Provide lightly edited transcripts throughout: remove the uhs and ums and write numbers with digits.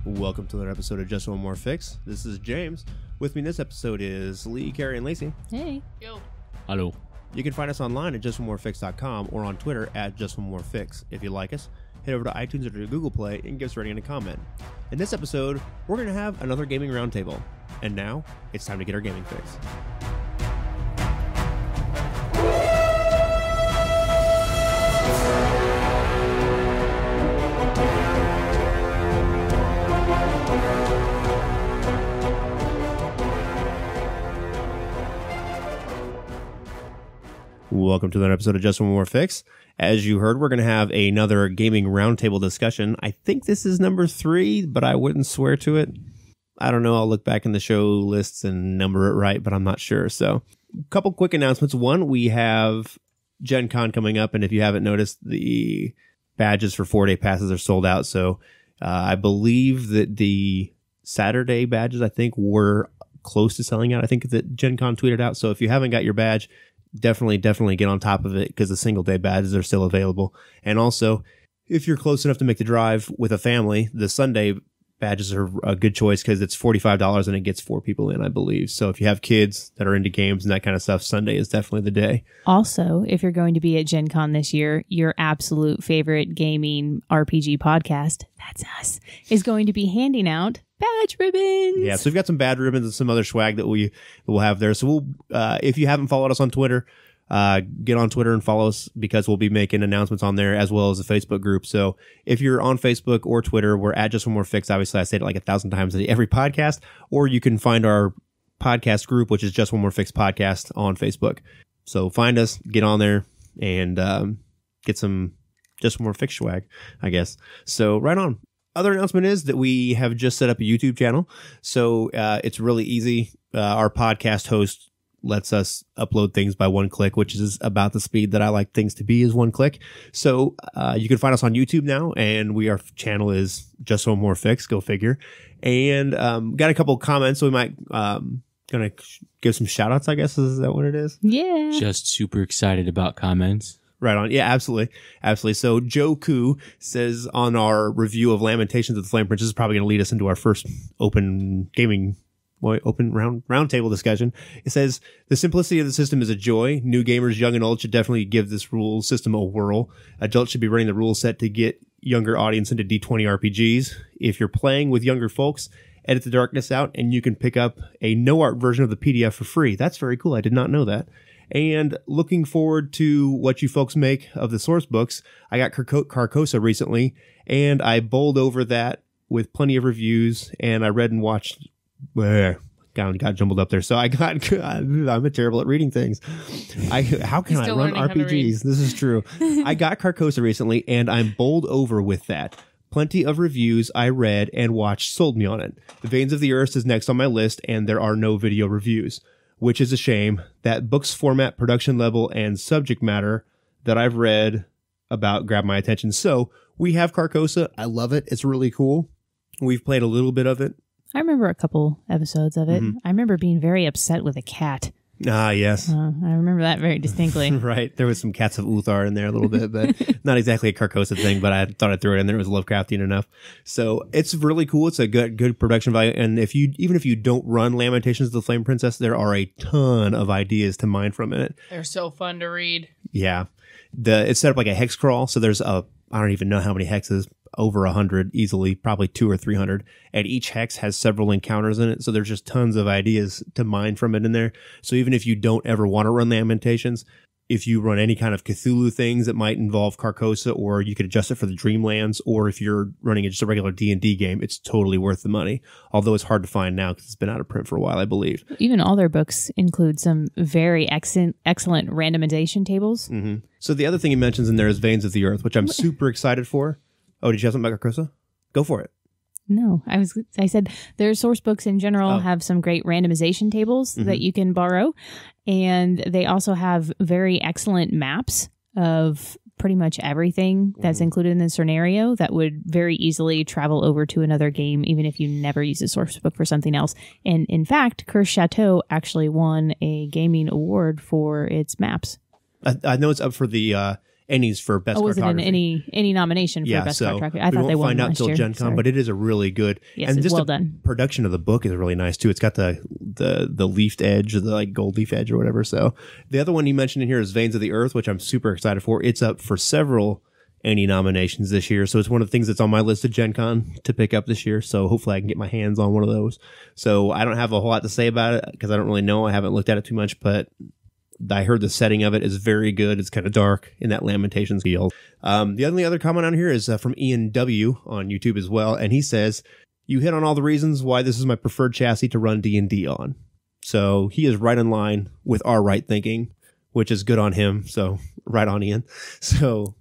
Welcome to another episode of Just One More Fix. This is James. With me in this episode is Lee, Carrie, and Lacey. Hey. Yo. Hello. You can find us online at justonemorefix.com or on Twitter at justonemorefix. If you like us, head over to iTunes or to Google Play and give us a rating and a comment. In this episode, we're going to have another gaming roundtable. And now, it's time to get our gaming fix. Welcome to another episode of Just One More Fix. As you heard, we're going to have another gaming roundtable discussion. I think this is number 3, but I wouldn't swear to it. I don't know. I'll look back in the show lists and number it right, but I'm not sure. So, a couple quick announcements. One, we have Gen Con coming up, and if you haven't noticed, the badges for 4-day passes are sold out. So, I believe that the Saturday badges, I think, were close to selling out. I think that Gen Con tweeted out. So, if you haven't got your badge, definitely get on top of it because the single day badges are still available. And also, if you're close enough to make the drive with a family, the Sunday badges are a good choice because it's $45 and it gets 4 people in, I believe. So if you have kids that are into games and that kind of stuff, Sunday is definitely the day. Also, if you're going to be at Gen Con this year, your absolute favorite gaming RPG podcast, that's us, is going to be handing out badge ribbons. Yeah, so we've got some badge ribbons and some other swag that we'll have there. So we'll, if you haven't followed us on Twitter, get on Twitter and follow us because we'll be making announcements on there as well as the Facebook group. So if you're on Facebook or Twitter, we're at Just One More Fix. Obviously, I say it like 1,000 times every podcast. Or you can find our podcast group, which is Just One More Fix Podcast on Facebook. So find us, get on there, and get some Just One More Fix swag, I guess. So right on. Other announcement is that we have just set up a YouTube channel. So it's really easy. Our podcast host lets us upload things by one click, which is about the speed that I like things to be, is one click. So you can find us on YouTube now, and our channel is Just One More Fix, go figure. And got a couple of comments, so we might gonna give some shout outs, I guess. Is that what it is? Yeah. Just super excited about comments. Right on. Yeah, absolutely. Absolutely. So Joe Koo says on our review of Lamentations of the Flame Prince, this is probably going to lead us into our first open roundtable discussion. It says, the simplicity of the system is a joy. New gamers, young and old, should definitely give this rule system a whirl. Adults should be running the rule set to get younger audience into D20 RPGs. If you're playing with younger folks, edit the darkness out and you can pick up a no-art version of the PDF for free. That's very cool. I did not know that. And looking forward to what you folks make of the source books. I got Carcosa recently, and I bowled over that with plenty of reviews, and I read and watched. Got jumbled up there. So I'm terrible at reading things. How can I run RPGs? This is true. I got Carcosa recently, and I'm bowled over with that. Plenty of reviews I read and watched sold me on it. The Veins of the Earth is next on my list, and there are no video reviews, which is a shame. That book's format, production level, and subject matter that I've read about grabbed my attention. So we have Carcosa. I love it. It's really cool. We've played a little bit of it. I remember a couple episodes of it. Mm-hmm. I remember being very upset with a cat. Ah, yes. I remember that very distinctly. Right. There was some Cats of Uthar in there a little bit, but not exactly a Carcosa thing, but I thought I'd throw it in there. It was Lovecraftian enough. So it's really cool. It's a good production value. And even if you don't run Lamentations of the Flame Princess, there are a ton of ideas to mine from in it. They're so fun to read. Yeah. It's set up like a hex crawl. So there's I don't even know how many hexes, over 100 easily, probably 200 or 300. And each hex has several encounters in it. So there's just tons of ideas to mine from it in there. So even if you don't ever want to run Lamentations, if you run any kind of Cthulhu things that might involve Carcosa, or you could adjust it for the Dreamlands, or if you're running just a regular D&D game, it's totally worth the money. Although it's hard to find now because it's been out of print for a while, I believe. Even all their books include some very excellent randomization tables. Mm-hmm. So the other thing he mentions in there is Veins of the Earth, which I'm super excited for. Oh, did you have something about Carcosa? Go for it. No, I said their source books in general have some great randomization tables that you can borrow. And they also have very excellent maps of pretty much everything that's included in the scenario that would very easily travel over to another game, even if you never use a source book for something else. And in fact, Cursed Chateau actually won a gaming award for its maps. I know it's up for the Ennies for best Oh, was it in cartography. any nomination for best cartography? I thought they won't won find out last until year. Gen Con, Sorry. but it is a really good. Yes, and it's just well the done. production of the book is really nice too. It's got the leafed edge, the like gold leaf edge or whatever. So the other one you mentioned in here is Veins of the Earth, which I'm super excited for. It's up for several Annie nominations this year, so it's one of the things that's on my list of Gen Con to pick up this year. So hopefully I can get my hands on one of those. So I don't have a whole lot to say about it because I don't really know. I haven't looked at it too much, but I heard the setting of it is very good. It's kind of dark in that Lamentations field. The only other comment on here is from Ian W. on YouTube as well, and he says, "You hit on all the reasons why this is my preferred chassis to run D&D on." So he is right in line with our right thinking, which is good on him. So right on, Ian. So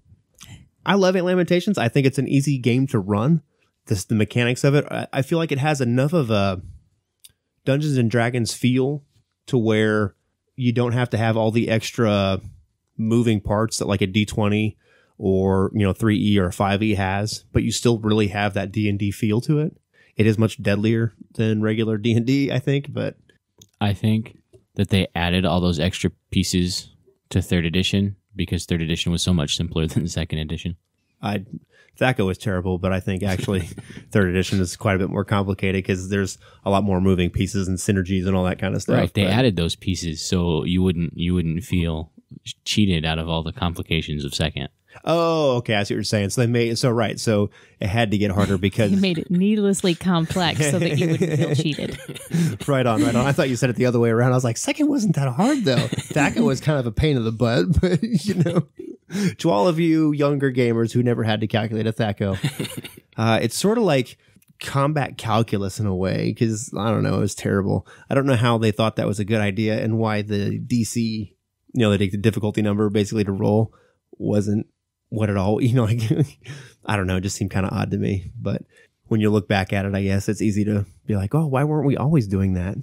I love it, Lamentations. I think it's an easy game to run. The mechanics of it, I feel like it has enough of a Dungeons and Dragons feel to where you don't have to have all the extra moving parts that like a D20 or 3E or 5E has, but you still really have that D&D feel to it. It is much deadlier than regular D&D, I think, but I think that they added all those extra pieces to 3rd edition because 3rd edition was so much simpler than 2nd edition. THAC0 was terrible, but I think actually 3rd edition is quite a bit more complicated because there's a lot more moving pieces and synergies and all that kind of stuff. Right, they added those pieces so you wouldn't feel cheated out of all the complications of 2nd. Oh, okay, I see what you're saying. So so it had to get harder because You made it needlessly complex so that you wouldn't feel cheated. Right on. I thought you said it the other way around. I was like, 2nd wasn't that hard though. THAC0 was kind of a pain in the butt, but to all of you younger gamers who never had to calculate a THAC0, it's sort of like combat calculus in a way because I don't know, it was terrible. I don't know how they thought that was a good idea and why the DC, they take the difficulty number basically to roll wasn't what at all, like I don't know, it just seemed kind of odd to me. But when you look back at it, I guess it's easy to be like, oh, why weren't we always doing that?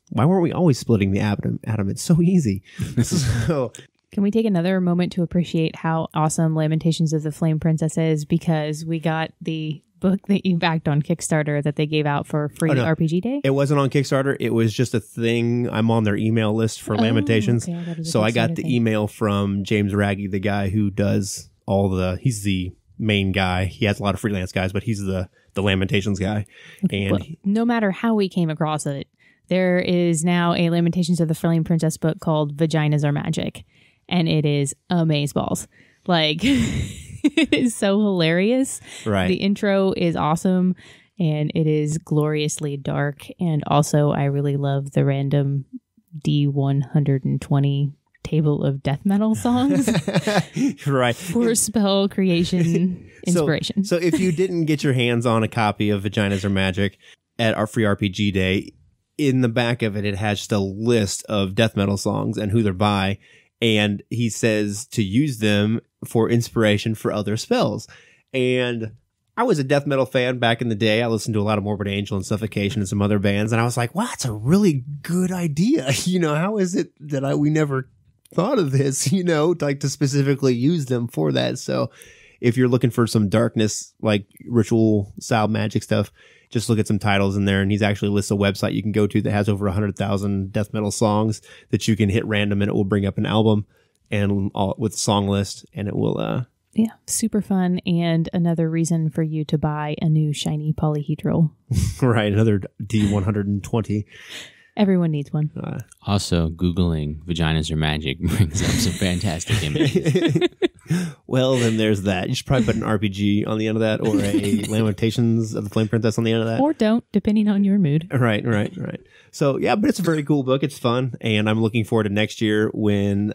Why weren't we always splitting the atom? It's so easy. So Can we take another moment to appreciate how awesome Lamentations of the Flame Princess is? Because we got the book that you backed on Kickstarter that they gave out for free RPG Day. It wasn't on Kickstarter. It was just a thing. I'm on their email list for Lamentations. Okay, so I got the email from James Raggy, the guy who does he's the main guy. He has a lot of freelance guys, but he's the Lamentations guy. And well, no matter how we came across it, there is now a Lamentations of the Flame Princess book called Vaginas Are Magic. And it is amazeballs. Like, it is so hilarious. Right. The intro is awesome, and it is gloriously dark. And also, I really love the random D120 table of death metal songs. Right. For spell creation inspiration. So if you didn't get your hands on a copy of Vaginas Are Magic at our free RPG Day, in the back of it, it has just a list of death metal songs and who they're by. And he says to use them for inspiration for other spells. And I was a death metal fan back in the day. I listened to a lot of Morbid Angel and Suffocation and some other bands. And I was like, wow, that's a really good idea. How is it that we never thought of this, like to specifically use them for that? So if you're looking for some darkness, like ritual style magic stuff, just look at some titles in there, and he's actually lists a website you can go to that has over 100,000 death metal songs that you can hit random, and it will bring up an album and all with a song list, and it will. Yeah, super fun, and another reason for you to buy a new shiny polyhedral. Right, another D120. Everyone needs one. Also, Googling Vaginas Are Magic brings up some fantastic images. Well, then there's that. You should probably put an RPG on the end of that, or a Lamentations of the Flame Princess on the end of that. Or don't, depending on your mood. Right. So, yeah, but it's a very cool book. It's fun, and I'm looking forward to next year when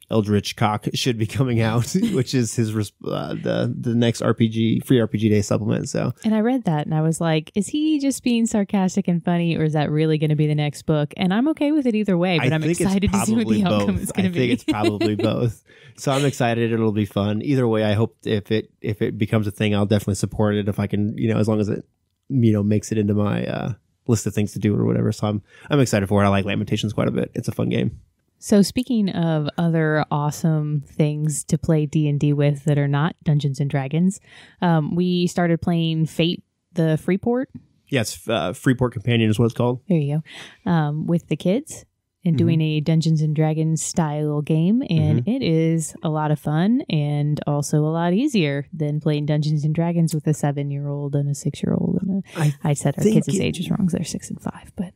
Eldritch Cock should be coming out, which is his the next free RPG Day supplement. So, and I read that, and I was like, is he just being sarcastic and funny, or is that really going to be the next book? And I'm okay with it either way, but I'm excited to see what the outcome is going to be. I think it's probably both. So I'm excited. It'll be fun. Either way, I hope if it becomes a thing, I'll definitely support it if I can, as long as it, makes it into my list of things to do or whatever. So I'm excited for it. I like Lamentations quite a bit. It's a fun game. So speaking of other awesome things to play D&D with that are not Dungeons and Dragons, we started playing Fate, the Freeport. Yes, Freeport Companion is what it's called. There you go. With the kids. and doing a Dungeons and Dragons style game, and it is a lot of fun and also a lot easier than playing Dungeons and Dragons with a 7-year-old and a 6-year-old. And I said our kids' ages wrong, so they're 6 and 5, but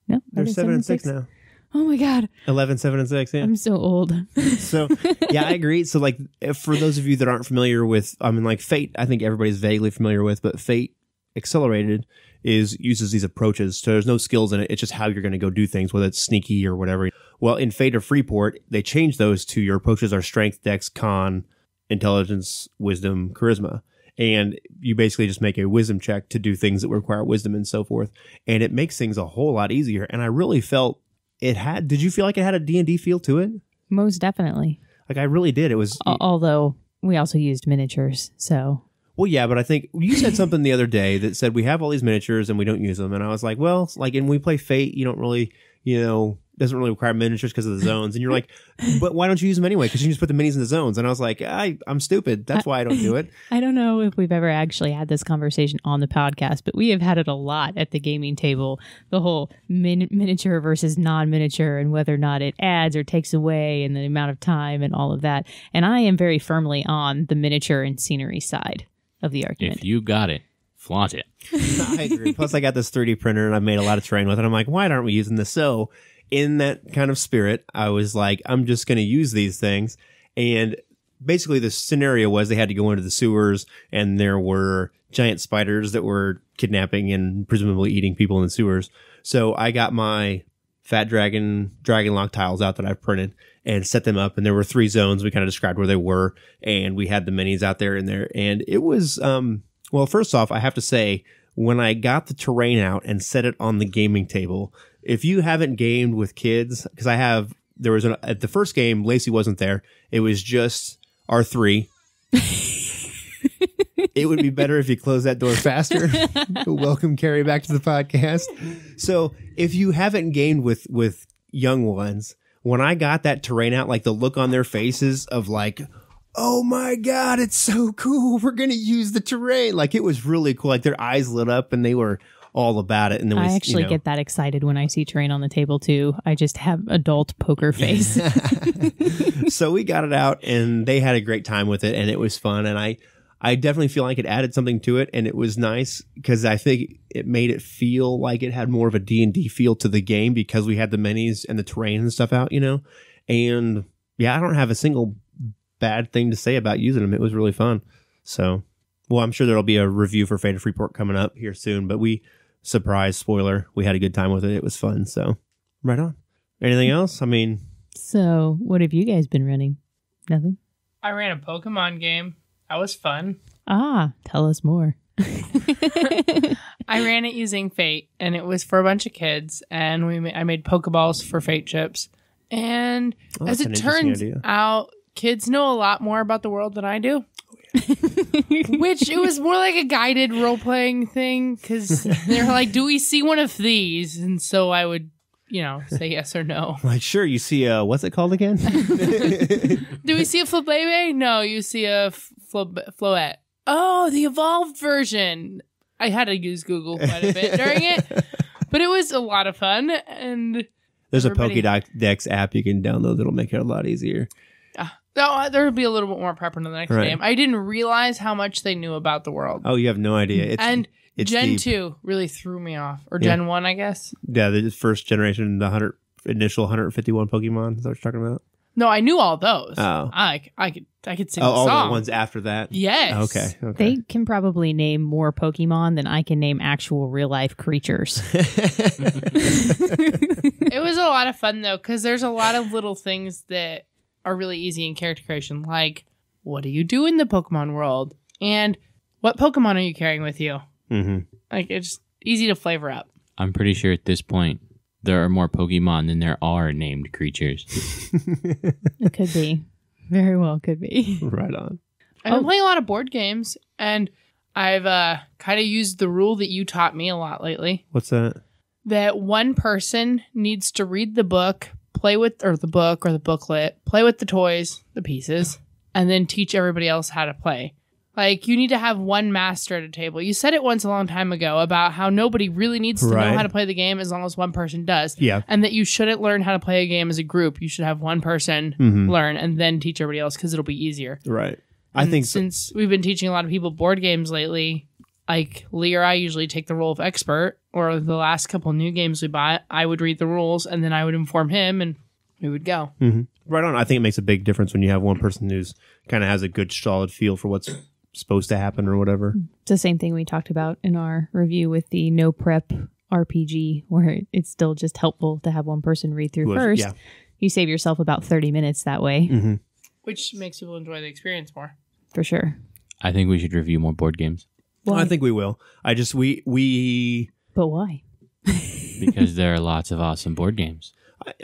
no, they're 7 and 6 now. Oh my God. 11, 7, and 6, yeah. I'm so old. So, yeah, I agree. So, like, for those of you that aren't familiar with, I mean, like, Fate, I think everybody's vaguely familiar with, but Fate Accelerated uses these approaches. So there's no skills in it. It's just how you're going to go do things, whether it's sneaky or whatever. Well, in Fate of Freeport, they changed those to your approaches are strength, dex, con, intelligence, wisdom, charisma. And you basically just make a wisdom check to do things that require wisdom and so forth. And it makes things a whole lot easier. And I really felt did you feel like it had a D&D feel to it? Most definitely. Like I really did. It was. Although we also used miniatures, so. Well, yeah, but I think you said something the other day that said we have all these miniatures and we don't use them. And I was like, well, like, and we play Fate, you don't really, doesn't really require miniatures because of the zones. And you're like, but why don't you use them anyway? Because you can just put the minis in the zones. And I was like, I'm stupid. That's why I don't do it. I don't know if we've ever actually had this conversation on the podcast, but we have had it a lot at the gaming table. The whole miniature versus non-miniature and whether or not it adds or takes away and the amount of time and all of that. And I am very firmly on the miniature and scenery side of the argument. If you got it, flaunt it. I agree. Plus, I got this 3D printer and I've made a lot of terrain with it. I'm like, why aren't we using this? So in that kind of spirit, I was like, I'm just going to use these things. And basically the scenario was they had to go into the sewers and there were giant spiders that were kidnapping and presumably eating people in the sewers. So I got my Fat Dragon lock tiles out that I've printed and set them up. And there were 3 zones. We kind of described where they were. And we had the minis out there in there. And it was, well, first off, I have to say, when I got the terrain out and set it on the gaming table, if you haven't gamed with kids, because at the first game, Lacey wasn't there. It was just R3. It would be better if you close that door faster. Welcome Carrie back to the podcast. So if you haven't gamed with young ones, when I got that terrain out, like the look on their faces of like, oh my God, it's so cool. We're going to use the terrain. Like it was really cool. Like their eyes lit up and they were all about it. And I actually get that excited when I see terrain on the table too. I just have adult poker face. So we got it out and they had a great time with it and it was fun. And I definitely feel like it added something to it and it was nice because I think it made it feel like it had more of a D&D feel to the game because we had the minis and the terrain and stuff out, and yeah, I don't have a single bad thing to say about using them. It was really fun. So, well, I'm sure there'll be a review for Fate of Freeport coming up here soon, but surprise spoiler, we had a good time with it. It was fun. So right on. Anything else? I mean, so what have you guys been running? Nothing? I ran a Pokemon game. That was fun. Tell us more. I ran it using Fate, and it was for a bunch of kids, and I made Pokeballs for Fate chips. And as it turns out, kids know a lot more about the world than I do. Which it was more like a guided role-playing thing, because they were like, do we see one of these? And so I would, say yes or no. Like, sure, you see what's it called again? Do we see a Flabébé? No, you see a Floette. Oh, the evolved version. I had to use Google quite a bit during it, but it was a lot of fun. And there's a Pokédex app you can download that'll make it a lot easier. There'll be a little bit more prep in the next game. I didn't realize how much they knew about the world. Oh, you have no idea. It's Gen 2 really threw me off. Or Gen 1, I guess. Yeah, the first generation, the initial 151 Pokemon. Is that what you're talking about? No, I knew all those. Oh. I could sing the all song. the ones after that? Yes. Okay. They can probably name more Pokemon than I can name actual real-life creatures. It was a lot of fun, though, because there's a lot of little things that are really easy in character creation, like, what do you do in the Pokemon world? And what Pokemon are you carrying with you? Mm-hmm. Like, it's easy to flavor up. I'm pretty sure at this point, there are more Pokemon than there are named creatures. It could be. Very well could be. Right on. I've been playing a lot of board games, and I've kind of used the rule that you taught me a lot lately. What's that? That one person needs to read the book, play with the booklet, play with the toys, the pieces, and then teach everybody else how to play. Like, you need to have one master at a table. You said it once a long time ago about how nobody really needs to know how to play the game as long as one person does. Yeah. And that you shouldn't learn how to play a game as a group. You should have one person learn and then teach everybody else because it'll be easier. Right. And I think since we've been teaching a lot of people board games lately, like Lee or I usually take the role of expert, or the last couple new games we bought, I would read the rules and then I would inform him and we would go. Mm-hmm. Right on. I think it makes a big difference when you have one person who's kind of has a good solid feel for what's supposed to happen or whatever. It's the same thing we talked about in our review with the no prep RPG, where it's still just helpful to have one person read through first. Yeah. You save yourself about 30 minutes that way. Mm-hmm. Which makes people enjoy the experience more. For sure. I think we should review more board games. Why? I think we will. We But why? Because there are lots of awesome board games.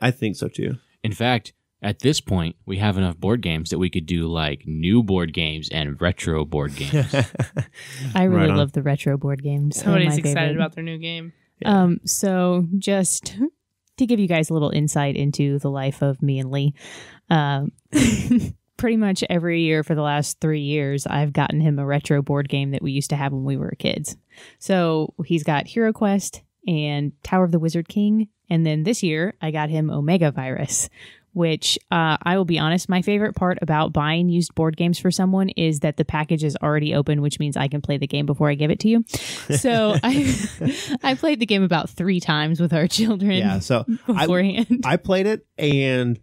I think so too. In fact, at this point, we have enough board games that we could do like new board games and retro board games. I really love the retro board games. Somebody's excited about their new game. Yeah. So just to give you guys a little insight into the life of me and Lee, pretty much every year for the last 3 years, I've gotten him a retro board game that we used to have when we were kids. So he's got Hero Quest and Tower of the Wizard King. And then this year, I got him Omega Virus, which I will be honest, my favorite part about buying used board games for someone is that the package is already open, which means I can play the game before I give it to you. So I played the game about 3 times with our children. Yeah, so beforehand. I played it, and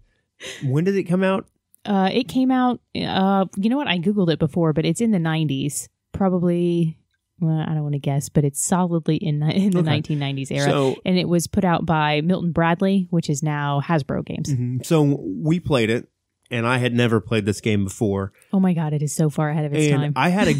when did it come out? It came out, you know what? I Googled it before, but it's in the 90s. Probably, well, I don't want to guess, but it's solidly in the 1990s era. So, and it was put out by Milton Bradley, which is now Hasbro Games. Mm-hmm. So we played it, and I had never played this game before. Oh my God, it is so far ahead of its time. I had a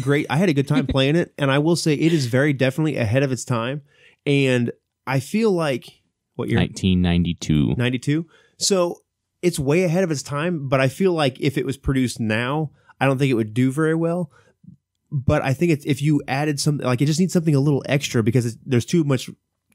good time playing it, and I will say it is very definitely ahead of its time. And I feel like, what year? 1992. 92? So it's way ahead of its time, but I feel like if it was produced now, I don't think it would do very well. But I think if you added something, like it just needs something a little extra because there's too much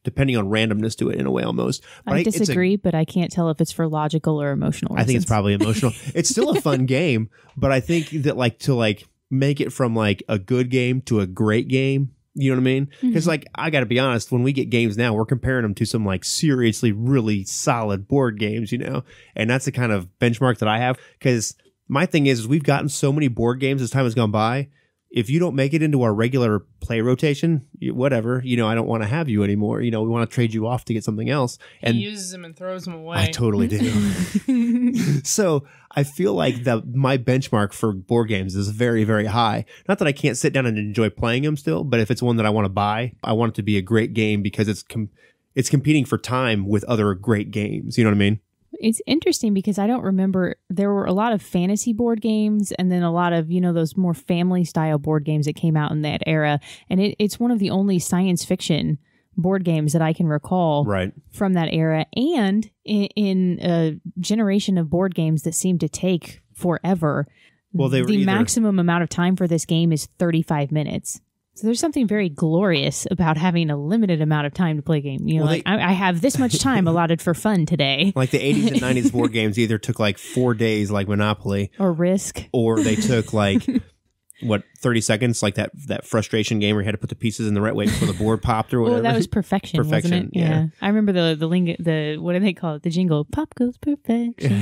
depending on randomness to it in a way almost. But I disagree, but I can't tell if it's for logical or emotional reasons. I think it's probably emotional. It's still a fun game, but I think that to make it from like a good game to a great game, you know what I mean? Because I got to be honest, when we get games now, we're comparing them to some like seriously really solid board games, and that's the kind of benchmark that I have. Because my thing is we've gotten so many board games as time has gone by. If you don't make it into our regular play rotation, whatever, I don't want to have you anymore. We want to trade you off to get something else. And he uses them and throws them away. I totally do. So I feel like my benchmark for board games is very, very high. Not that I can't sit down and enjoy playing them still, but if it's one that I want to buy, I want it to be a great game because it's competing for time with other great games. You know what I mean? It's interesting because I don't remember. There were a lot of fantasy board games and then a lot of, those more family style board games that came out in that era. And it's one of the only science fiction board games that I can recall from that era. And in a generation of board games that seem to take forever, the maximum amount of time for this game is 35 minutes. So there's something very glorious about having a limited amount of time to play a game. I have this much time allotted for fun today. Like the 80s and 90s board games either took like 4 days like Monopoly. Or Risk. Or they took like, 30 seconds? Like that frustration game where you had to put the pieces in the right way before the board popped or whatever. Well, that was Perfection, wasn't it? Yeah. I remember the what do they call it? The jingle, Pop Goes Perfection.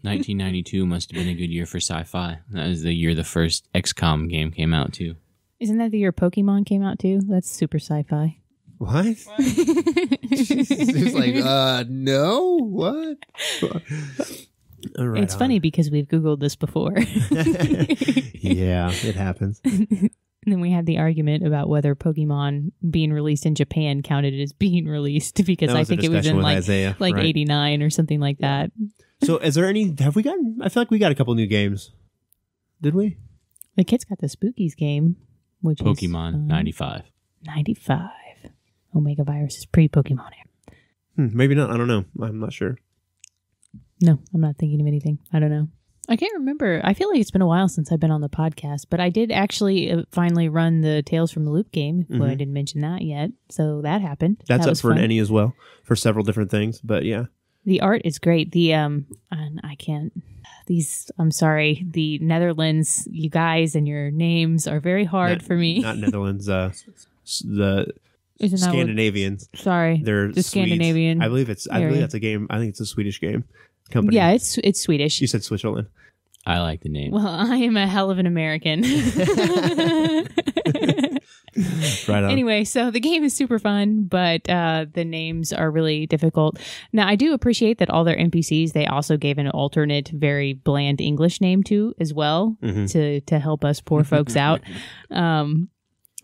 1992 must have been a good year for sci-fi. That was the year the first XCOM game came out too. Isn't that the year Pokemon came out too? That's super sci-fi. What? It's like, no? What? It's funny because we've Googled this before. Yeah, it happens. And then we had the argument about whether Pokemon being released in Japan counted as being released because I think it was in Isaiah, 89 or something like that. So I feel like we got a couple new games. Did we? The kids got the Spookies game. Which Pokemon is 95. 95. Omega Virus is pre-Pokemon. Maybe not. I don't know. I'm not sure. No, I'm not thinking of anything. I don't know. I can't remember. I feel like it's been a while since I've been on the podcast, but I did actually finally run the Tales from the Loop game. Well, I didn't mention that yet. So that happened. That's that up for fun. An ENnie as well for several different things, but yeah. The art is great. And I can't... I'm sorry, the Netherlands, you guys and your names are very hard for me. Not Netherlands, the Isn't that Scandinavians. Sorry, They're the Scandinavian. I believe that's a game. I think it's a Swedish game company. Yeah, it's Swedish. You said Switzerland. I like the name. Well, I am a hell of an American. Right on. Anyway, so the game is super fun, but the names are really difficult. Now, I do appreciate that all their NPCs, they also gave an alternate, very bland English name to as well to help us poor folks out.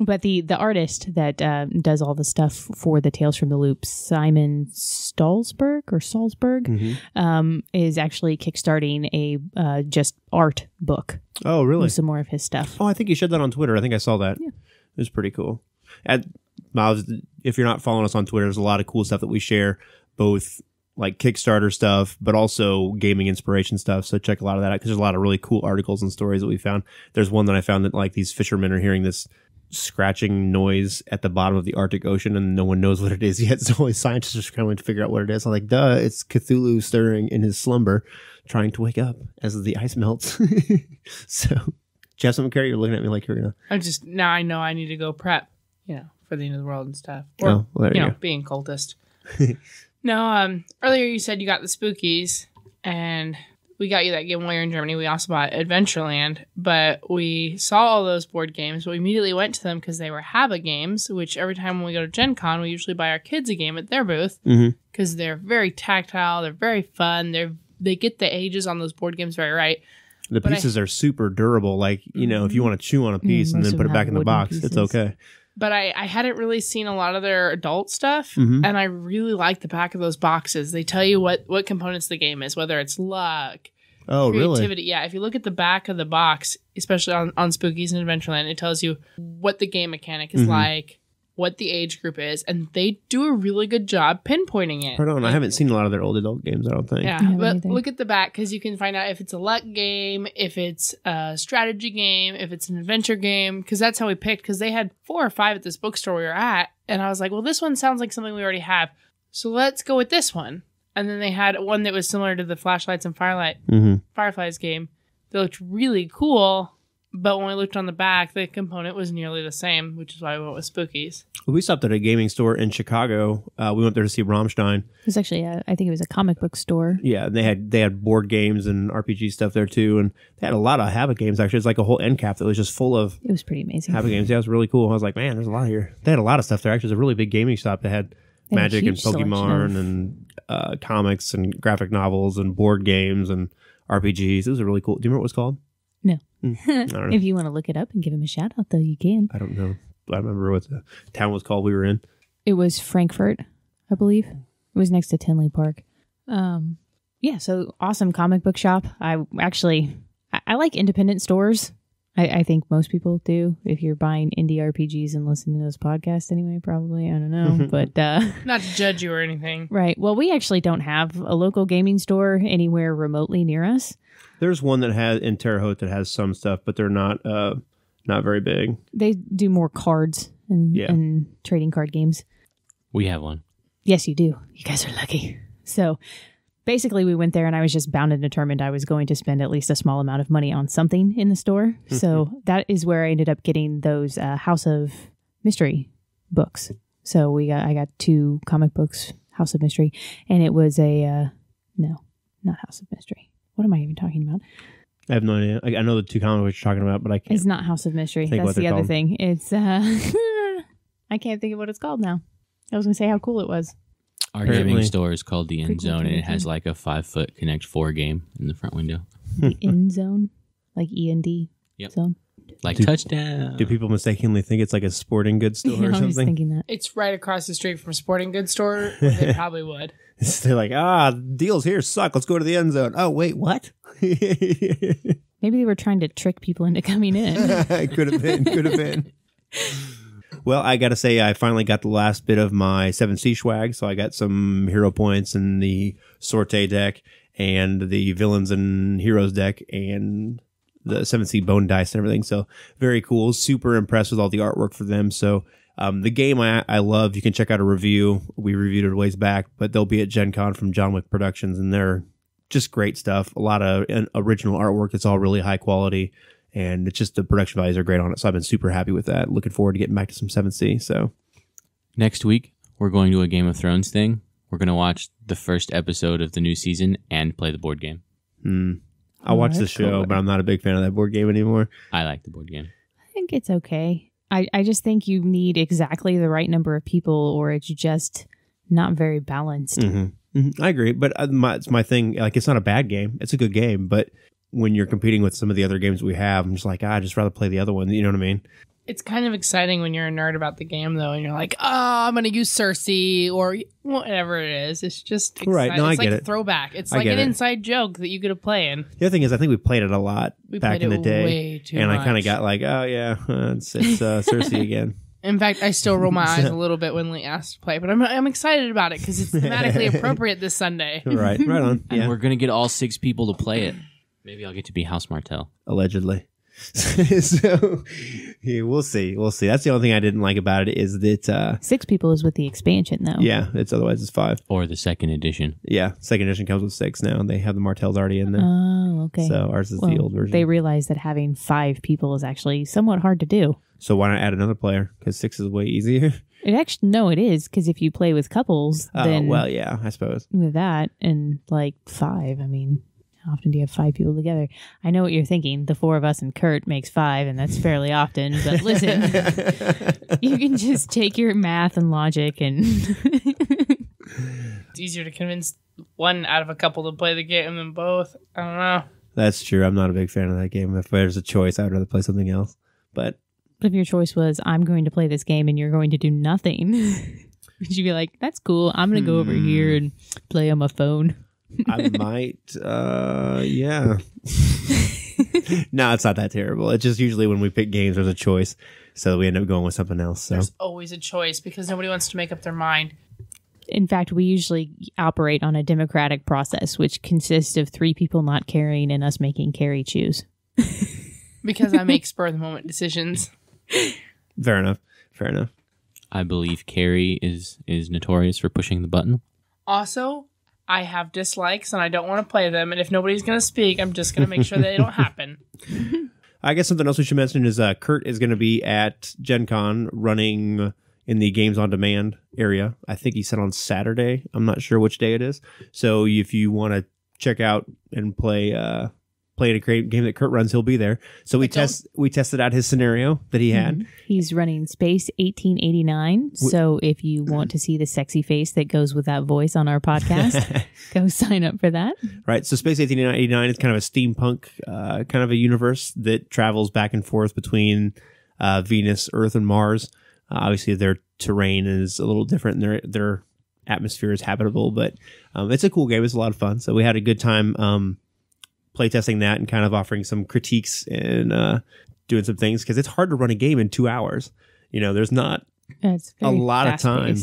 But the artist that does all the stuff for the Tales from the Loop, Simon Salzberg, is actually kickstarting a just art book. Oh, really? With some more of his stuff. Oh, I think you shared that on Twitter. I think I saw that. Yeah. It was pretty cool. Miles, if you're not following us on Twitter, there's a lot of cool stuff that we share, both like Kickstarter stuff, but also gaming inspiration stuff. So check a lot of that out because there's a lot of really cool articles and stories that we found. There's one that I found that like these fishermen are hearing this scratching noise at the bottom of the Arctic Ocean and no one knows what it is yet. So only scientists are scrambling to figure out what it is. I'm like, duh, it's Cthulhu stirring in his slumber, trying to wake up as the ice melts. So, Jessamine Carey, you're looking at me like you're gonna. Now I know I need to go prep, for the end of the world and stuff. Or, there you go. Being cultist. No, earlier you said you got the Spookies and we got you that game while you're in Germany. We also bought Adventureland, but we saw all those board games. But we immediately went to them because they were Habba games, which every time when we go to Gen Con, we usually buy our kids a game at their booth because they're very tactile. They're very fun. They get the ages on those board games very right. The pieces are super durable. Like, if you want to chew on a piece and then put it back in the box, it's okay. But I hadn't really seen a lot of their adult stuff, and I really like the back of those boxes. They tell you what components the game is, whether it's luck, creativity. Really? Yeah, if you look at the back of the box, especially on Spookies and Adventureland, it tells you what the game mechanic is like, what the age group is, and they do a really good job pinpointing it. Pardon, I haven't seen a lot of their old adult games, I don't think. Yeah, but look at the back because you can find out if it's a luck game, if it's a strategy game, if it's an adventure game, because that's how we picked, because they had 4 or 5 at this bookstore we were at, and I was like, well, this one sounds like something we already have, so let's go with this one. And then they had one that was similar to the Flashlights and Fireflies game. They looked really cool. But when we looked on the back, the component was nearly the same, which is why we went with Spookies. We stopped at a gaming store in Chicago. We went there to see Rammstein. It was actually, I think it was a comic book store. Yeah, and they had board games and RPG stuff there too, and they had a lot of Habba games. Actually, it's like a whole end cap that was just full of. It was pretty amazing. Habba games. Yeah, it was really cool. I was like, man, there's a lot here. They had a lot of stuff there. Actually, it was a really big gaming shop that had Magic and Pokemon and comics and graphic novels and board games and RPGs. It was a really cool. Do you remember what it was called? No. If you want to look it up and give him a shout out, though, you can. I don't know. I remember what the town was called we were in. It was Frankfurt, I believe. It was next to Tinley Park. Yeah, so awesome comic book shop. I like independent stores. I think most people do. If you're buying indie RPGs and listening to this podcast anyway, probably. I don't know. But not to judge you or anything. Right. Well, we actually don't have a local gaming store anywhere remotely near us. There's one that has in Terre Haute that has some stuff, but they're not very big. They do more cards and trading card games. We have one. Yes, you do. You guys are lucky. So basically, we went there and I was just bound and determined I was going to spend at least a small amount of money on something in the store. So that is where I ended up getting those House of Mystery books. So I got 2 comic books, House of Mystery, and it was no, not House of Mystery. What am I even talking about? I have no idea. I know the 2 comic books you're talking about, but I can't. It's not House of Mystery. That's the other thing. It's I can't think of what it's called now. I was going to say how cool it was. Our gaming store is called the End Zone, and it has like a 5-foot Connect 4 game in the front window. The End Zone? Like END zone? Like touchdown. Do people mistakenly think it's like a sporting goods store or something? I was thinking that. It's right across the street from a sporting goods store. They probably would. They're like, deals here suck. Let's go to the End Zone. Oh, wait, what? Maybe they were trying to trick people into coming in. Could have been. Well, I got to say, I finally got the last bit of my 7C swag. So I got some hero points in the Sorte deck and the villains and heroes deck and the 7C bone dice and everything. So very cool. Super impressed with all the artwork for them. So the game I love. You can check out a review. We reviewed it a ways back, but they'll be at Gen Con from John Wick Productions, and they're just great stuff. A lot of original artwork. It's all really high quality, and it's just the production values are great on it. So I've been super happy with that. Looking forward to getting back to some 7th Sea. So next week we're going to a Game of Thrones thing. We're going to watch the first episode of the new season and play the board game. I'll watch the show, cool. but I'm not a big fan of that board game anymore. I like the board game. I think it's okay. I just think you need exactly the right number of people, or it's just not very balanced. I agree, but it's my thing. Like, it's not a bad game; it's a good game. But when you're competing with some of the other games we have, I'm just like, I'd just rather play the other one. You know what I mean? It's kind of exciting when you're a nerd about the game, though, and you're like, oh, I'm going to use Cersei or whatever it is. It's just exciting. Right. No, it's I get like it. Throwback. It's like an inside joke that you get to play in. The other thing is, I think we played it a lot back in the day, way too and much. I kind of got like, oh yeah, it's Cersei again. In fact, I still roll my eyes a little bit when Lee asks to play, but I'm excited about it because it's thematically appropriate this Sunday. Right on. And Yeah, we're going to get all 6 people to play it. Maybe I'll get to be House Martell. allegedly. So yeah, we'll see. That's the only thing I didn't like about it is that 6 people is with the expansion, though. yeah, otherwise it's 5. Or the second edition. Yeah, 2nd edition comes with 6 now, and they have the Martells already in there. Oh, okay. So ours is the old version. They realize that having 5 people is actually somewhat hard to do. So why not add another player? Because 6 is way easier. It actually, no, it is, because if you play with couples, then well, yeah, I suppose. with that and like 5, I mean, how often do you have 5 people together? I know what you're thinking. The 4 of us and Kurt makes 5, and that's fairly often. But listen, you can just take your math and logic and It's easier to convince one out of a couple to play the game than both. I don't know. That's true. I'm not a big fan of that game. If there's a choice, I'd rather play something else. But if your choice was, I'm going to play this game and you're going to do nothing, would you be like, that's cool. I'm going to go over here and play on my phone. I might, yeah. No, it's not that terrible. It's just usually when we pick games, there's a choice. So we end up going with something else. So There's always a choice because nobody wants to make up their mind. In fact, we usually operate on a democratic process, which consists of 3 people not caring and us making Carrie choose. Because I make spur-of-the-moment decisions. fair enough. I believe Carrie is notorious for pushing the button. Also, I have dislikes and I don't want to play them. And if nobody's going to speak, I'm just going to make sure they don't happen. I guess something else we should mention is Kurt is going to be at Gen Con running in the Games on Demand area. I think he said on Saturday. I'm not sure which day it is. So if you want to check out and play a great game that Kurt runs, he'll be there. So we tested out his scenario that he had. He's running Space 1889. So if you want to see the sexy face that goes with that voice on our podcast, go sign up for that. Right. So Space 1889 is kind of a steampunk kind of a universe that travels back and forth between Venus, Earth, and Mars. Obviously, their terrain is a little different and their atmosphere is habitable, but it's a cool game. It's a lot of fun. So we had a good time playtesting that and kind of offering some critiques and doing some things because it's hard to run a game in 2 hours. You know, there's not a lot of time.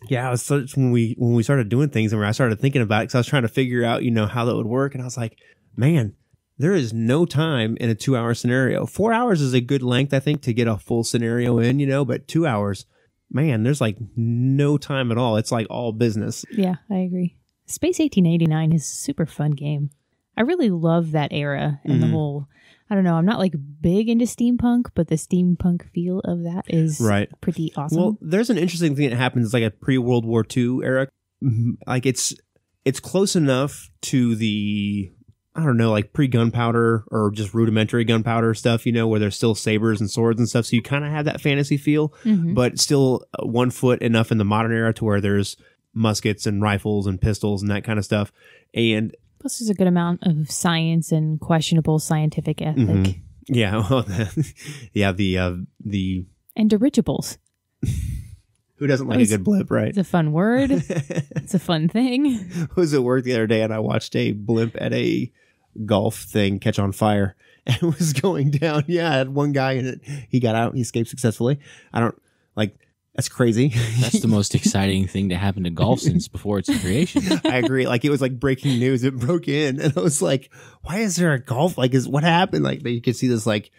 Yeah, it was such when we started doing things and I started thinking about it because I was trying to figure out, how that would work. And I was like, man, there is no time in a 2 hour scenario. 4 hours is a good length, I think, to get a full scenario in, but 2 hours, man, there's like no time at all. It's like all business. Yeah, I agree. Space 1889 is a super fun game. I really love that era and the whole, I don't know, I'm not like big into steampunk, but the steampunk feel of that is pretty awesome. Well, there's an interesting thing that happens like a pre-World War II era. Like it's close enough to the, I don't know, like pre-gunpowder or just rudimentary gunpowder stuff, where there's still sabers and swords and stuff. So you kind of have that fantasy feel, but still 1 foot enough in the modern era to where there's muskets and rifles and pistols and that kind of stuff. And plus, there's a good amount of science and questionable scientific ethic. Yeah, well, the and dirigibles. Who doesn't like a good blimp, right? It's a fun word. It's a fun thing. I was at work the other day and I watched a blimp at a golf thing catch on fire and it was going down. Yeah, I had one guy in it. He got out and he escaped successfully. That's crazy. That's the most exciting thing to happen to golf since before its creation. I agree. Like it was like breaking news. It broke in and I was like, why is there a golf? What happened? Like you could see this like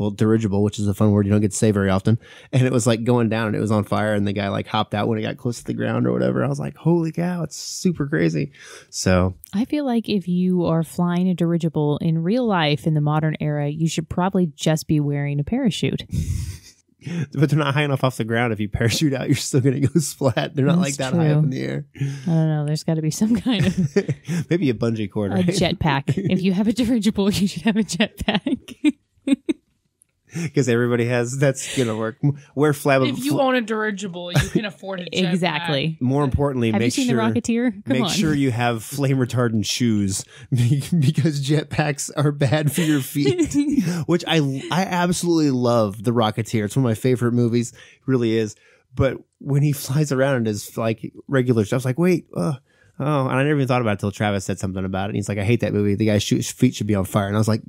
dirigible, which is a fun word you don't get to say very often. And it was like going down and it was on fire and the guy like hopped out when it got close to the ground or whatever. I was like, holy cow, it's super crazy. So I feel like if you are flying a dirigible in real life in the modern era, you should probably just be wearing a parachute. But they're not high enough off the ground. If you parachute out, you're still going to go splat. They're not That's like that true. high up in the air. I don't know. There's got to be some kind of Maybe a bungee cord, right? jetpack. If you have a dirigible, you should have a jetpack. Because everybody has, that's going to work. Wear flammable. If you own a dirigible, you can afford a jetpack. Exactly. More importantly, Have make you seen sure The Rocketeer? Come make on. sure you have flame retardant shoes because jetpacks are bad for your feet. Which I absolutely love The Rocketeer. It's one of my favorite movies. It really is. But when he flies around in his like regular stuff, I was like, wait, and I never even thought about it until Travis said something about it. And he's like, I hate that movie. The guy's feet should be on fire. And I was like,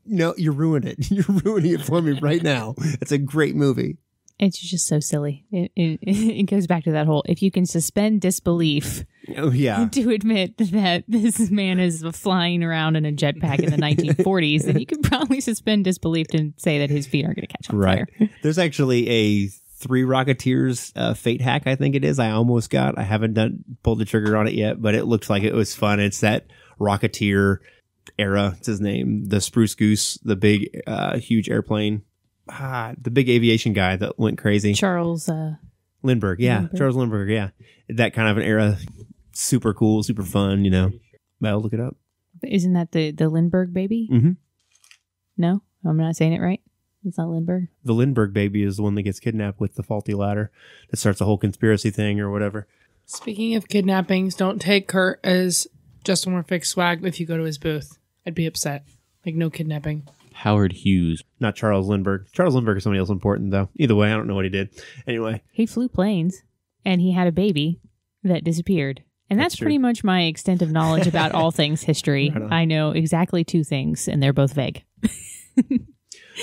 no, you ruined it. You're ruining it for me right now. It's a great movie. It's just so silly. It goes back to that whole, if you can suspend disbelief Oh, yeah. to admit that this man is flying around in a jetpack in the 1940s, then you could probably suspend disbelief to say that his feet aren't going to catch on Right. fire. There's actually a 3 Rocketeers fate hack, I think it is. I almost got. I haven't pulled the trigger on it yet, but it looks like it was fun. It's that Rocketeer era. It's his name. The Spruce Goose, the big, huge airplane. The big aviation guy that went crazy. Charles Lindbergh. Yeah. Lindbergh. Charles Lindbergh. Yeah. That kind of an era. Super cool, super fun, I'll look it up. Isn't that the Lindbergh baby? Mm-hmm. No, I'm not saying it right. It's not Lindbergh. The Lindbergh baby is the one that gets kidnapped with the faulty ladder that starts a whole conspiracy thing or whatever. Speaking of kidnappings, don't take Kurt as Just More Fix swag if you go to his booth. I'd be upset. Like, no kidnapping. Howard Hughes. Not Charles Lindbergh. Charles Lindbergh is somebody else important, though. Either way, I don't know what he did. Anyway. He flew planes, and he had a baby that disappeared. And that's true. pretty much my extent of knowledge about all things history. Right on. I know exactly 2 things, and they're both vague.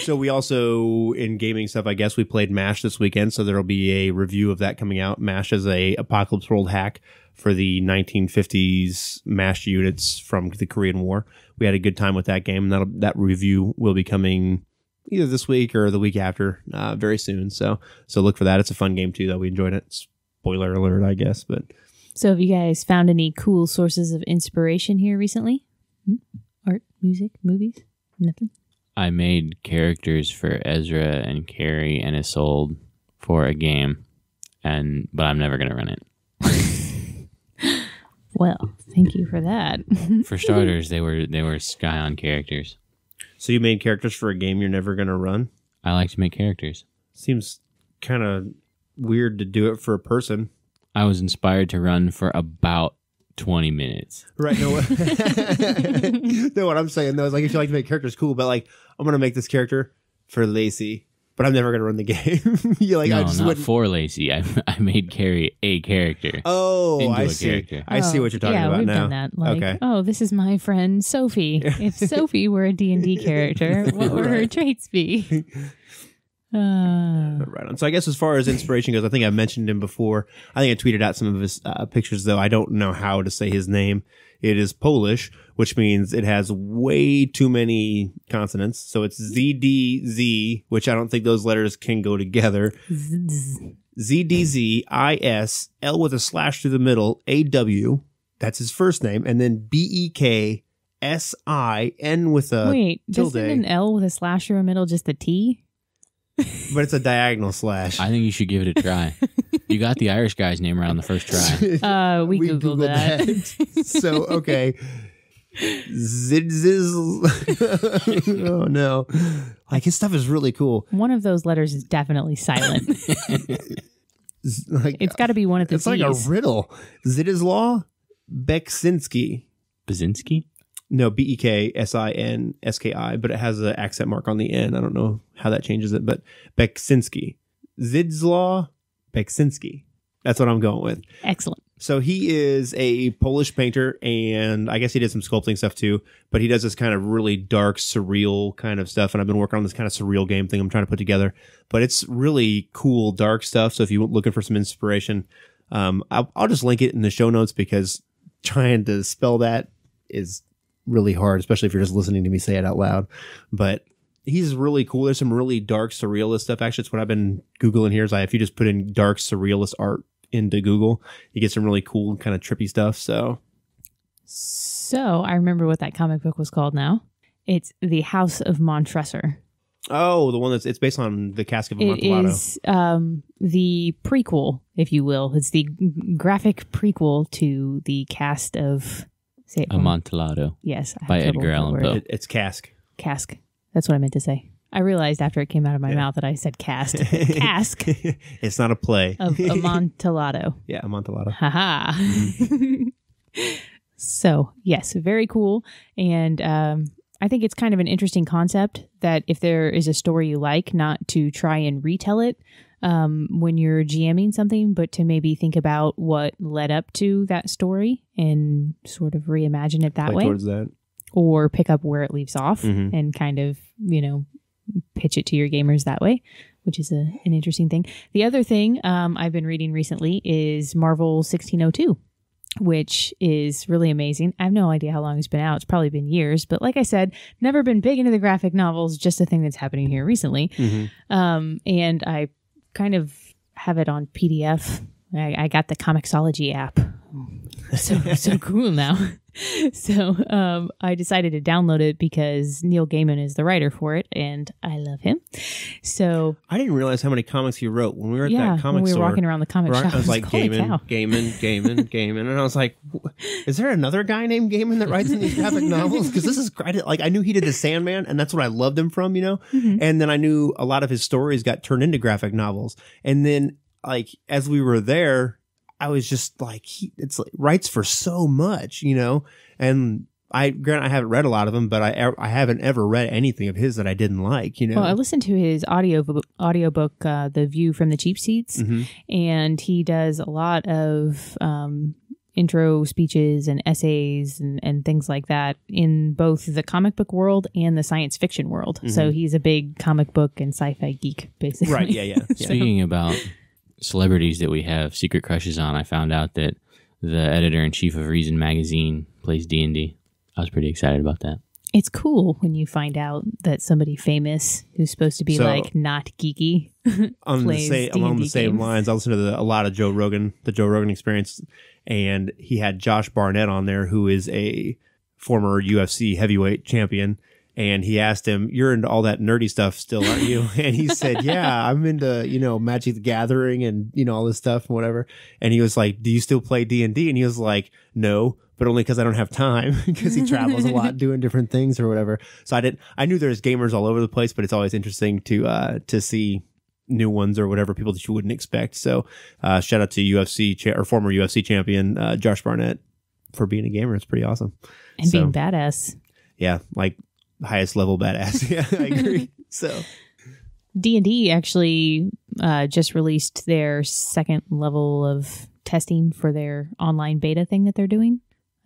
So we also, in gaming stuff, I guess we played MASH this weekend, so there'll be a review of that coming out. MASH is a Apocalypse World hack for the 1950s MASH units from the Korean War. We had a good time with that game, and that review will be coming either this week or the week after, very soon. So look for that. It's a fun game, too, though. We enjoyed it. Spoiler alert, I guess, but... So have you guys found any cool sources of inspiration here recently? Art, music, movies? Nothing? I made characters for Ezra and Carrie and Isolde for a game, but I'm never going to run it. Well, thank you for that. For starters, they were Scion characters. So you made characters for a game you're never going to run? I like to make characters. Seems kind of weird to do it for a person. I was inspired to run for about 20 minutes. Right. No, no, what I'm saying, though, is like if you like to make characters cool, but like, I'm going to make this character for Lacey, but I'm never going to run the game. You're like, No, I just not wouldn't. for Lacey. I made Carrie a character. Oh, into I a see. character. I see what you're talking yeah, about we've now. done that. Like, Okay. oh, this is my friend Sophie. If Sophie were a D&D character, what would her traits be? Right on. So I guess as far as inspiration goes, I think I mentioned him before. I think I tweeted out some of his pictures, though. I don't know how to say his name. It is Polish, which means it has way too many consonants. So it's ZDZ, which I don't think those letters can go together. ZDZ, IS, L with a slash through the middle, AW. That's his first name. And then BEK, SIN with a Wait, tilde. isn't an L with a slash through a middle just a T? But it's a diagonal slash. I think you should give it a try. You got the Irish guy's name right on the first try. We Googled that. So, okay. Zidziz. Oh, no. Like, his stuff is really cool. One of those letters is definitely silent. Like, It's got to be one of the it's T's. like a riddle. Zidislaw Beksinski. Baczynski? No, BEKSINSKI, but it has an accent mark on the N. I don't know how that changes it, but Beksinski. Zidzlaw Beksinski. That's what I'm going with. Excellent. So he is a Polish painter, and I guess he did some sculpting stuff too, but he does this kind of really dark, surreal kind of stuff, and I've been working on this kind of surreal game thing I'm trying to put together, but it's really cool, dark stuff, so if you're looking for some inspiration, I'll just link it in the show notes, because trying to spell that is really hard, especially if you're just listening to me say it out loud, but he's really cool. There's some really dark surrealist stuff. Actually, it's what I've been Googling here. Is if you just put in dark surrealist art into Google, you get some really cool kind of trippy stuff. So I remember what that comic book was called now. It's The House of Montresor. Oh, the one it's based on the Cask of Amontillado. It is the prequel, if you will. It's the graphic prequel to the cast of Amontillado. Yes, by Edgar Allan Poe. It's Cask. Cask. That's what I meant to say. I realized after it came out of my mouth that I said cast. Cask. It's not a play. Of Amontillado. Yeah, Amontillado. Haha. So, yes, very cool. And I think it's kind of an interesting concept that if there is a story you like, not to try and retell it when you're GMing something, but to maybe think about what led up to that story and sort of reimagine it that way. Towards that. Or pick up where it leaves off and kind of, pitch it to your gamers that way, which is an interesting thing. The other thing I've been reading recently is Marvel 1602, which is really amazing. I have no idea how long it's been out. It's probably been years, but like I said, never been big into the graphic novels, just a thing that's happening here recently. And I kind of have it on PDF. I got the Comixology app. So cool now. So I decided to download it because Neil Gaiman is the writer for it, and I love him. So I didn't realize how many comics he wrote when we were at that comic when we were store. walking around the comic shop. I was like, Gaiman, and I was like, is there another guy named Gaiman that writes in these graphic novels? Because this is I knew he did the Sandman, and that's what I loved him from, And then I knew a lot of his stories got turned into graphic novels, and then as we were there, I was just like, writes for so much, and I haven't read a lot of them, but I haven't ever read anything of his that I didn't like, Well, I listened to his audiobook, The View from the Cheap Seats, and he does a lot of intro speeches and essays and things like that in both the comic book world and the science fiction world. So he's a big comic book and sci-fi geek, basically. Right, yeah. Speaking about celebrities that we have secret crushes on, I found out that the editor-in-chief of Reason Magazine plays D&D. I was pretty excited about that. It's cool when you find out that somebody famous who's supposed to be not geeky along the same lines. I listened to a lot of the Joe Rogan Experience, and he had Josh Barnett on there, who is a former UFC heavyweight champion. And he asked him, "You're into all that nerdy stuff still, aren't you?" And he said, "Yeah, I'm into, Magic the Gathering and, all this stuff and whatever." And he was like, "Do you still play D&D?" And he was like, "No, but only because I don't have time," because he travels a lot doing different things or whatever. So I knew there's gamers all over the place, but it's always interesting to see new ones or whatever, people that you wouldn't expect. So shout out to UFC or former UFC champion Josh Barnett for being a gamer. It's pretty awesome. And being badass. Yeah, highest level badass. Yeah, I agree. So D&D actually just released their second level of testing for their online beta thing that they're doing.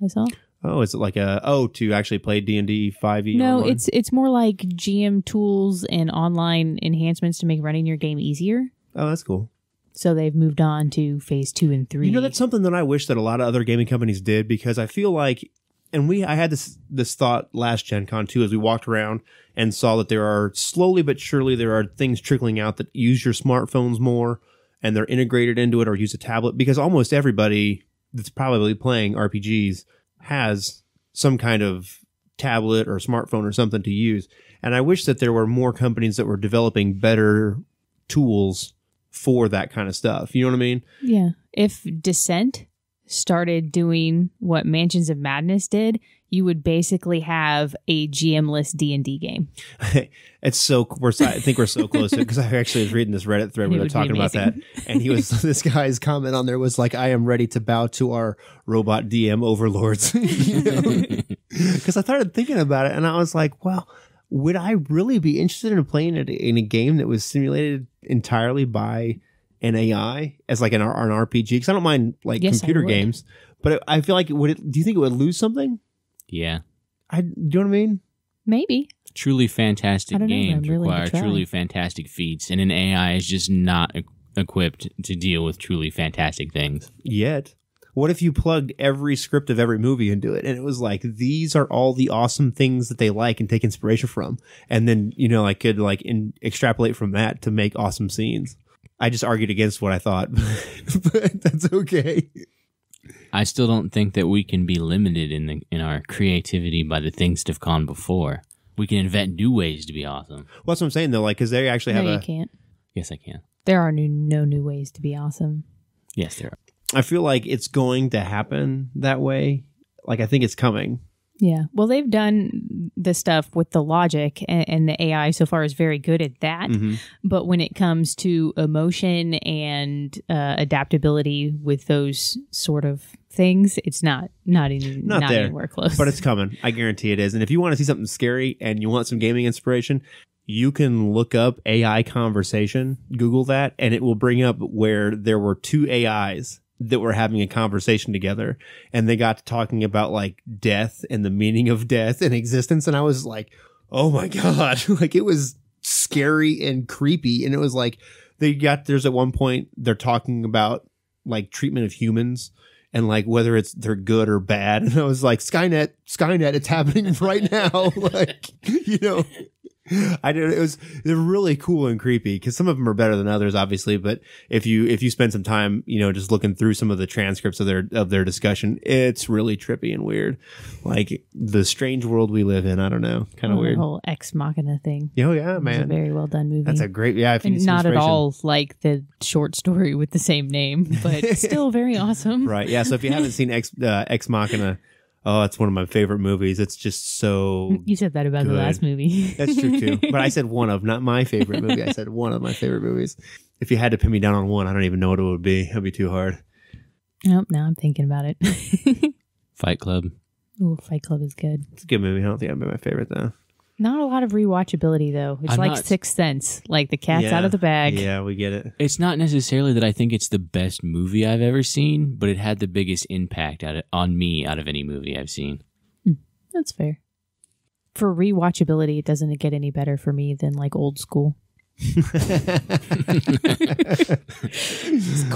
I saw. Oh, is it to actually play D&D 5e? No, online? it's more like GM tools and online enhancements to make running your game easier. Oh, that's cool. So they've moved on to phase 2 and 3. That's something that I wish that a lot of other gaming companies did, because I feel like, and I had this thought last Gen Con too, as we walked around and saw that there are slowly but surely there are things trickling out that use your smartphones more, and they're integrated into it, or use a tablet, because almost everybody that's probably playing RPGs has some kind of tablet or smartphone or something to use. And I wish that there were more companies that were developing better tools for that kind of stuff. You know what I mean? Yeah. If Descent started doing what Mansions of Madness did, you would basically have a GM-less D&D game. It's so, I think we're so close to it, because I actually was reading this Reddit thread where they're talking about that, and this guy's comment on there was like, "I am ready to bow to our robot DM overlords." Because I started thinking about it, and I was like, well, would I really be interested in playing it in a game that was simulated entirely by an AI as an RPG? Because I don't mind computer games, but I feel like do you think it would lose something? Yeah. Do you know what I mean? Maybe. Truly fantastic games require truly fantastic feats, and an AI is just not equipped to deal with truly fantastic things. Yet. what if you plugged every script of every movie into it? And it was like, these are all the awesome things that they like and take inspiration from. And then, could extrapolate from that to make awesome scenes. I just argued against what I thought, but that's okay. I still don't think that we can be limited in our creativity by the things that have gone before. We can invent new ways to be awesome. Well, that's what I'm saying, though, because they actually have you can't. Yes, I can. There are no new ways to be awesome. Yes, there are. I feel like it's going to happen that way. Like, I think it's coming. Yeah. Well, they've done the stuff with the logic, and the AI so far is very good at that. Mm-hmm. But when it comes to emotion and adaptability with those sort of things, it's not anywhere close. But it's coming. I guarantee it is. And if you want to see something scary and you want some gaming inspiration, you can look up AI conversation, Google that, and it will bring up where there were two AIs that were having a conversation together, and they got to talking about like death and the meaning of death and existence. And I was like, oh my God, like it was scary and creepy. And it was like, there's at one point they're talking about like treatment of humans and like whether they're good or bad. And I was like, Skynet, it's happening right now. Like, they're really cool and creepy because some of them are better than others, obviously. But if you spend some time, just looking through some of the transcripts of their discussion, it's really trippy and weird. Like the strange world we live in. I don't know, kind of weird. The whole Ex Machina thing. Oh yeah, man, it's a very well done movie. That's a great If you need some not at all like the short story with the same name, but still very awesome. Right? Yeah. So if you haven't seen Ex Machina. Oh, it's one of my favorite movies. It's just so You said that about good. The last movie. That's true, too. But I said not my favorite movie. I said one of my favorite movies. If you had to pin me down on one, I don't even know what it would be. It'd be too hard. Nope, now I'm thinking about it. Fight Club. Ooh, Fight Club is good. It's a good movie. I don't think it'd be my favorite, though. Not a lot of rewatchability, though. It's like Sixth Sense. Like the cat's out of the bag. Yeah, we get it. It's not necessarily that I think it's the best movie I've ever seen, but it had the biggest impact on me out of any movie I've seen. That's fair. For rewatchability, it doesn't get any better for me than like Old School.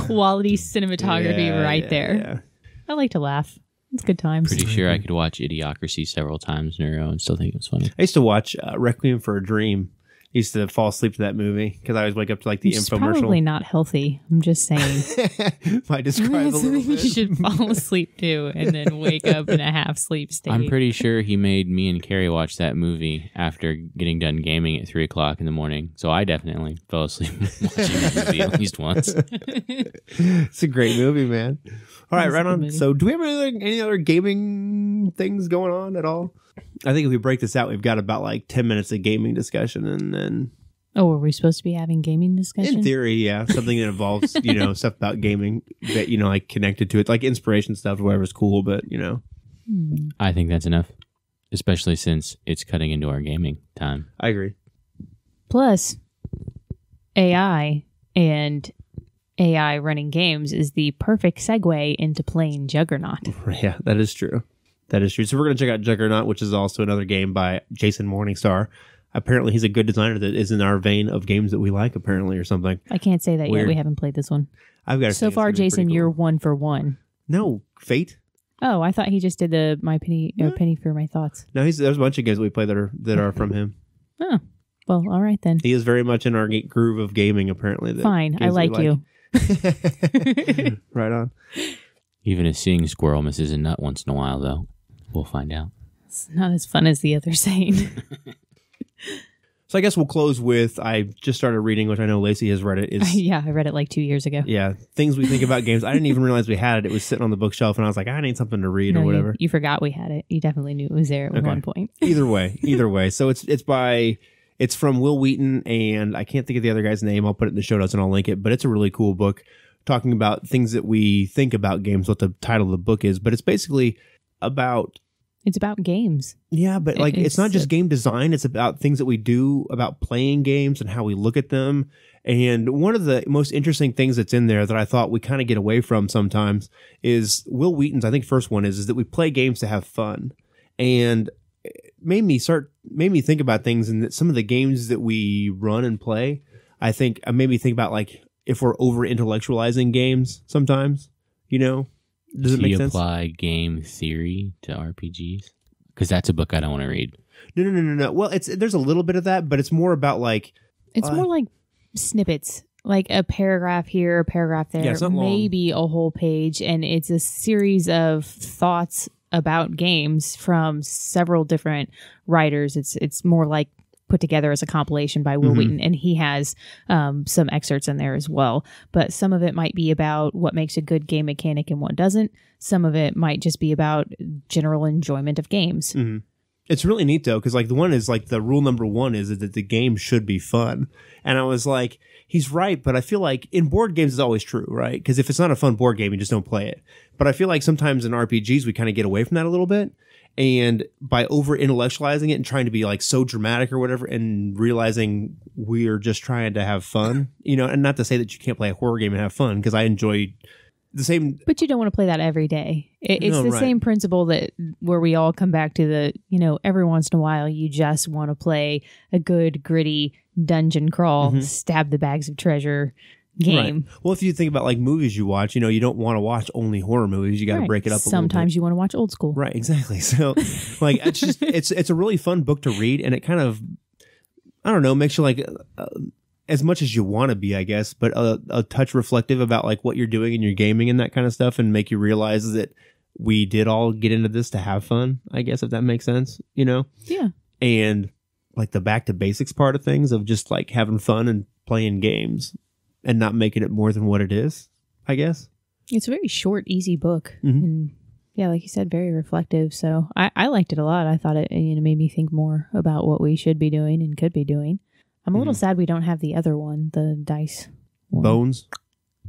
Quality cinematography there. Yeah. I like to laugh. It's good times. Pretty sure I could watch Idiocracy several times in a row and still think it was funny. I used to watch Requiem for a Dream. I used to fall asleep to that movie because I always wake up to like the infomercial. It's probably not healthy. I'm just saying. Might describe a little bit. You should fall asleep too and then wake up in a half sleep state. I'm pretty sure he made me and Carrie watch that movie after getting done gaming at 3 o'clock in the morning. So I definitely fell asleep watching that movie at least once. It's a great movie, man. All right, right on. Movie. So do we have any other gaming things going on at all? I think if we break this out, we've got about like 10 minutes of gaming discussion and then... Oh, are we supposed to be having gaming discussion? In theory, yeah. Something that involves, stuff about gaming that, like connected to it, like inspiration stuff, whatever's cool, but, I think that's enough, especially since it's cutting into our gaming time. I agree. Plus, AI and AI running games is the perfect segue into playing Juggernaut. Yeah, that is true. That is true. So we're going to check out Juggernaut, which is also another game by Jason Morningstar. Apparently, he's a good designer that is in our vein of games that we like, apparently, or something. I can't say that yet. We haven't played this one. I've got to So far, Jason, you're 1 for 1. No, Fate. Oh, I thought he just did the penny for my thoughts. No, there's a bunch of games that we play that are from him. Oh, well, all right then. He is very much in our groove of gaming, apparently. Fine, I like you. Right on. Even a seeing squirrel misses a nut once in a while, though. We'll find out. It's not as fun as the other saying. So I guess we'll close with, I just started reading, which I know Lacey has read it. Yeah, I read it like 2 years ago. Yeah, Things We Think About Games. I didn't even realize we had it. It was sitting on the bookshelf, and I was like, I need something to read or whatever. You forgot we had it. You definitely knew it was there at one point. Either way. So it's from Will Wheaton, and I can't think of the other guy's name. I'll put it in the show notes, and I'll link it. But it's a really cool book talking about things that we think about games, what the title of the book is. But it's basically about... It's about games. Yeah, but like it's not just game design. It's about things that we do about playing games and how we look at them. And one of the most interesting things that's in there that I thought we kind of get away from sometimes is Will Wheaton's, I think first one is that we play games to have fun. And it made me think about things, and that some of the games that we run and play, I think made me think about like if we're over intellectualizing games sometimes, Does it make sense? Apply game theory to RPGs? Because that's a book I don't want to read. No. Well, there's a little bit of that, but it's more about like... It's more like snippets, like a paragraph here, a paragraph there, maybe a whole page, and it's a series of thoughts about games from several different writers. It's more like put together as a compilation by Will Wheaton, and he has some excerpts in there as well. But some of it might be about what makes a good game mechanic and what doesn't. Some of it might just be about general enjoyment of games. Mm-hmm. It's really neat though, because like the one is like the rule number 1 is that the game should be fun, and I was like, he's right, but I feel like in board games it's always true, right? Because if it's not a fun board game, you just don't play it. But I feel like sometimes in RPGs we kind of get away from that a little bit, and by over intellectualizing it and trying to be like so dramatic or whatever, and realizing we're just trying to have fun, and not to say that you can't play a horror game and have fun, because I enjoy the same. But you don't want to play that every day. It's the same principle that where we all come back to the, every once in a while you just want to play a good gritty dungeon crawl, stab the bags of treasure game. Right. Well, if you think about like movies you watch, you don't want to watch only horror movies. You got to break it up a little bit. Sometimes you want to watch old school. Right, exactly. So like it's just it's a really fun book to read, and it kind of, I don't know, makes you like as much as you want to be, I guess, but a touch reflective about like what you're doing in your gaming and that kind of stuff, and make you realize that we did all get into this to have fun, I guess, if that makes sense, Yeah. And like the back to basics part of things of just like having fun and playing games and not making it more than what it is, I guess. It's a very short, easy book. And yeah, like you said, very reflective. So I liked it a lot. I thought it made me think more about what we should be doing and could be doing. I'm a little sad we don't have the other one, the dice one. Bones?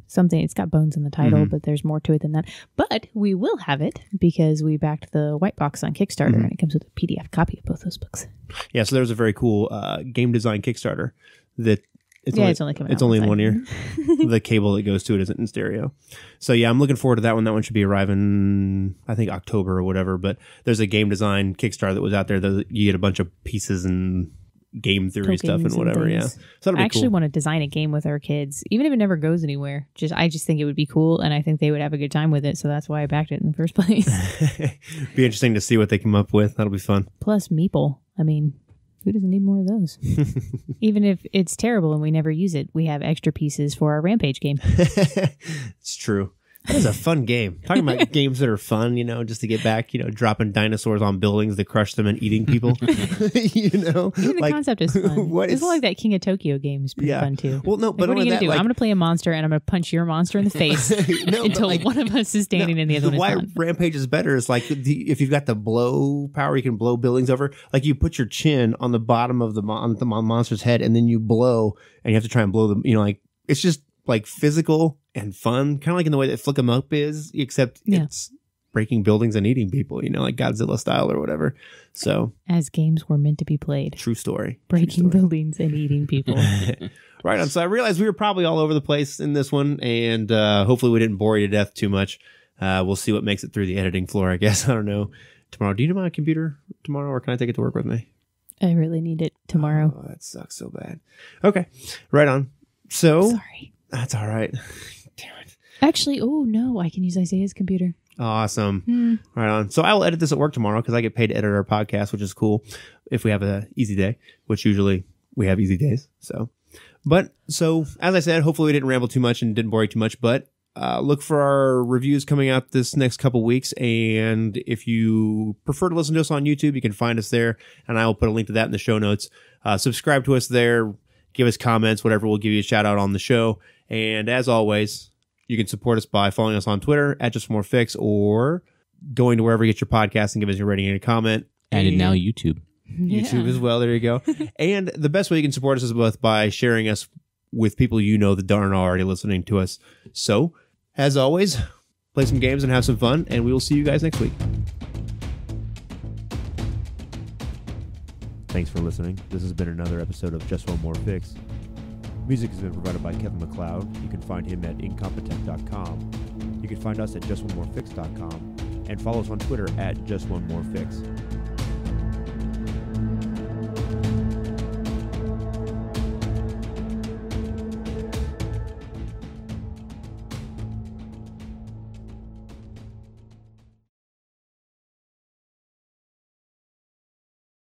Something. It's got bones in the title, but there's more to it than that. But we will have it because we backed the White Box on Kickstarter, and it comes with a PDF copy of both those books. Yeah, so there's a very cool game design Kickstarter that it's only coming out. It's only in one ear. The cable that goes to it isn't in stereo. So yeah, I'm looking forward to that one. That one should be arriving, I think, October or whatever. But there's a game design Kickstarter that was out there that you get a bunch of pieces and game theory stuff and whatever. Yeah, so that'll be I actually want to design a game with our kids, even if it never goes anywhere. I just think it would be cool, and I think they would have a good time with it. So that's why I backed it in the first place. Be interesting to see what they come up with. That'll be fun. Plus Meeple. I mean, who doesn't need more of those? Even if it's terrible and we never use it, we have extra pieces for our Rampage game. It's true. That is a fun game. Talking about games that are fun, just to get back, dropping dinosaurs on buildings that crush them and eating people. Even the concept is fun. It's like that King of Tokyo game is pretty fun too. Well, no, but what are you going to do? I'm going to play a monster and I'm going to punch your monster in the face until one of us is standing and the other one is not. Why Rampage is better is like if you've got the blow power, you can blow buildings over. Like you put your chin on the bottom of the monster's head and then you blow, and you have to try and blow them. It's just like physical and fun, kind of like in the way that Flick 'em Up is, except it's breaking buildings and eating people, like Godzilla style or whatever. So as games were meant to be played. True story. Breaking buildings and eating people. Right on. So I realized we were probably all over the place in this one, and hopefully we didn't bore you to death too much. We'll see what makes it through the editing floor, I guess. I don't know. Tomorrow, do you need my computer tomorrow, or can I take it to work with me? I really need it tomorrow. Oh, that sucks so bad. Okay. Right on. So sorry. That's all right. Damn it. Actually, oh no, I can use Isaiah's computer. Awesome. Right on. So I will edit this at work tomorrow because I get paid to edit our podcast, which is cool if we have an easy day, which usually we have easy days. So as I said, hopefully we didn't ramble too much and didn't bore you too much, but look for our reviews coming out this next couple weeks. And if you prefer to listen to us on YouTube, you can find us there, and I will put a link to that in the show notes. Subscribe to us there. Give us comments, whatever. We'll give you a shout out on the show. And as always, you can support us by following us on Twitter at JustOneMoreFix, or going to wherever you get your podcast and give us a rating and a comment. And now YouTube. YouTube as well. There you go. And the best way you can support us is both by sharing us with people that aren't already listening to us. So, as always, play some games and have some fun, and we will see you guys next week. Thanks for listening. This has been another episode of Just One More Fix. Music has been provided by Kevin MacLeod. You can find him at incompetent.com. You can find us at justonemorefix.com and follow us on Twitter at JustOneMoreFix.